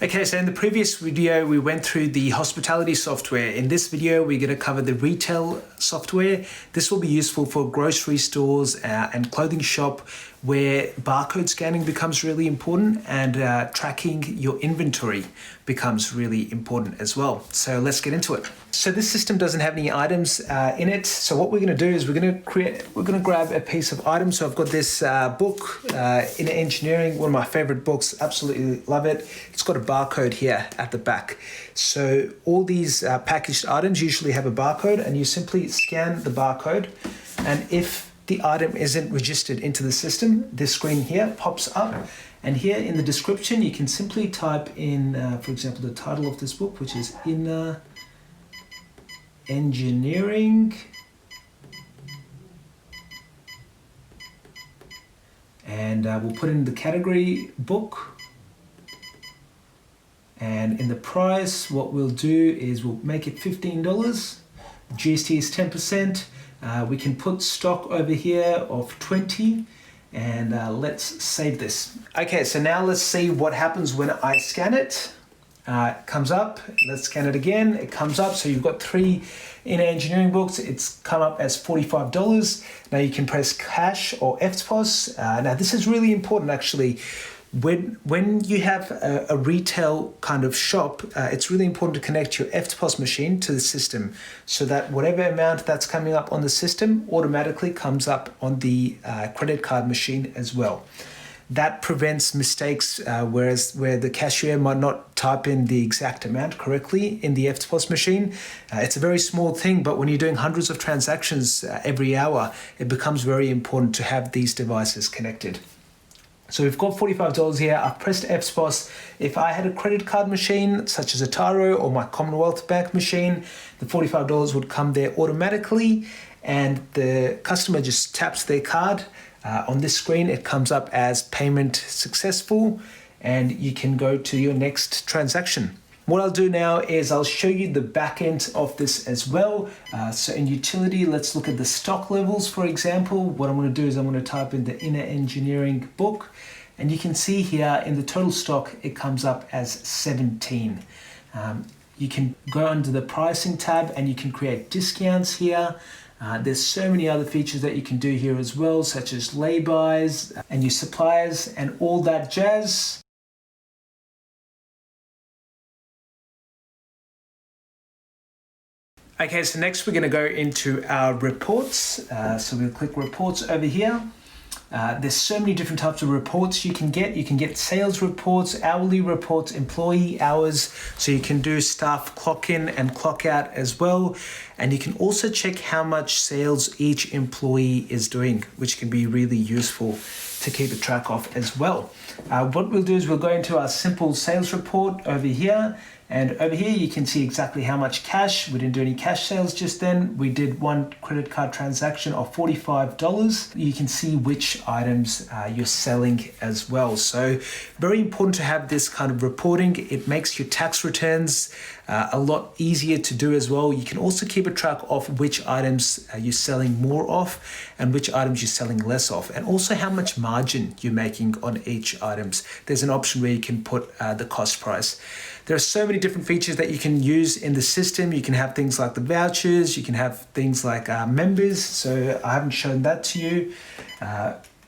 Okay, so in the previous video, we went through the hospitality software. In this video, we're going to cover the retail software. This will be useful for grocery stores and clothing shop where barcode scanning becomes really important and tracking your inventory becomes really important as well. So let's get into it. So this system doesn't have any items in it. So what we're going to do is we're going to grab a piece of item. So I've got this book in engineering, one of my favorite books, absolutely love it. It's got a barcode here at the back. So all these packaged items usually have a barcode, and you simply scan the barcode, and if the item isn't registered into the system, this screen here pops up, and here in the description you can simply type in, for example, the title of this book, which is Inner Engineering, and we'll put in the category book. And in the price, what we'll do is we'll make it $15. GST is 10%. We can put stock over here of 20, and let's save this. Okay, so now let's see what happens when I scan it. It comes up. Let's scan it again. It comes up. So you've got 3 Inner Engineering books. It's come up as $45. Now you can press cash or FPOS. Now this is really important actually. When you have a retail kind of shop, it's really important to connect your FPOS machine to the system so that whatever amount that's coming up on the system automatically comes up on the credit card machine as well. That prevents mistakes, where the cashier might not type in the exact amount correctly in the FPOS machine. It's a very small thing, but when you're doing hundreds of transactions every hour, it becomes very important to have these devices connected. So we've got $45 here. I've pressed FPOS. If I had a credit card machine, such as a Tyro or my Commonwealth Bank machine, the $45 would come there automatically, and the customer just taps their card. On this screen, it comes up as payment successful, and you can go to your next transaction. What I'll do now is I'll show you the back end of this as well. So in utility, let's look at the stock levels, for example. What I'm going to do is I'm going to type in the Inner Engineering book, and you can see here in the total stock, it comes up as 17. You can go under the pricing tab and you can create discounts here. There's so many other features that you can do here as well, such as lay-bys and your suppliers and all that jazz. Okay, so next we're going to go into our reports. So we'll click reports over here. There's so many different types of reports you can get. You can get sales reports, hourly reports, employee hours. So you can do staff clock in and clock out as well. And you can also check how much sales each employee is doing, which can be really useful to keep a track of as well. What we'll do is we'll go into our simple sales report over here. And over here, you can see exactly how much cash. We didn't do any cash sales just then. We did one credit card transaction of $45. You can see which items you're selling as well. So very important to have this kind of reporting. It makes your tax returns a lot easier to do as well. You can also keep a track of which items you're selling more of and which items you're selling less of, and also how much margin you're making on each items. There's an option where you can put the cost price. There are so many different features that you can use in the system. You can have things like the vouchers, you can have things like members. So I haven't shown that to you.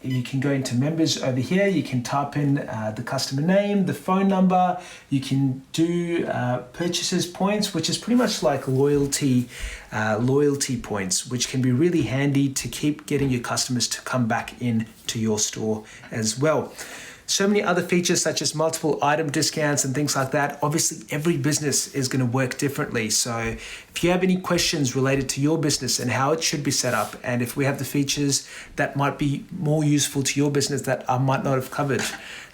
You can go into members over here. You can type in the customer name, the phone number. You can do purchases points, which is pretty much like loyalty points, which can be really handy to keep getting your customers to come back in to your store as well. So many other features such as multiple item discounts and things like that. Obviously, every business is going to work differently. So if you have any questions related to your business and how it should be set up, and if we have the features that might be more useful to your business that I might not have covered,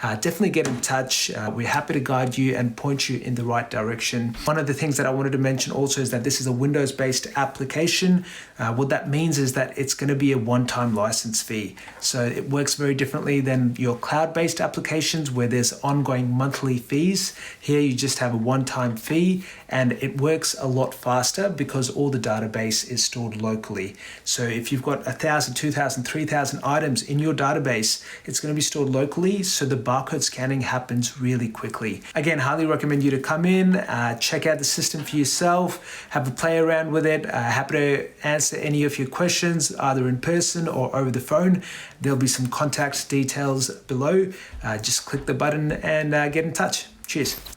definitely get in touch. We're happy to guide you and point you in the right direction. One of the things that I wanted to mention also is that this is a Windows-based application. What that means is that it's going to be a one-time license fee. So it works very differently than your cloud-based applications where there's ongoing monthly fees. Here you just have a one-time fee, and it works a lot faster because all the database is stored locally. So if you've got 1,000, 2,000, 3,000 items in your database, it's going to be stored locally. So the barcode scanning happens really quickly. Again, highly recommend you to come in, check out the system for yourself, have a play around with it. Happy to answer any of your questions, either in person or over the phone. There'll be some contact details below. Just click the button and get in touch. Cheers.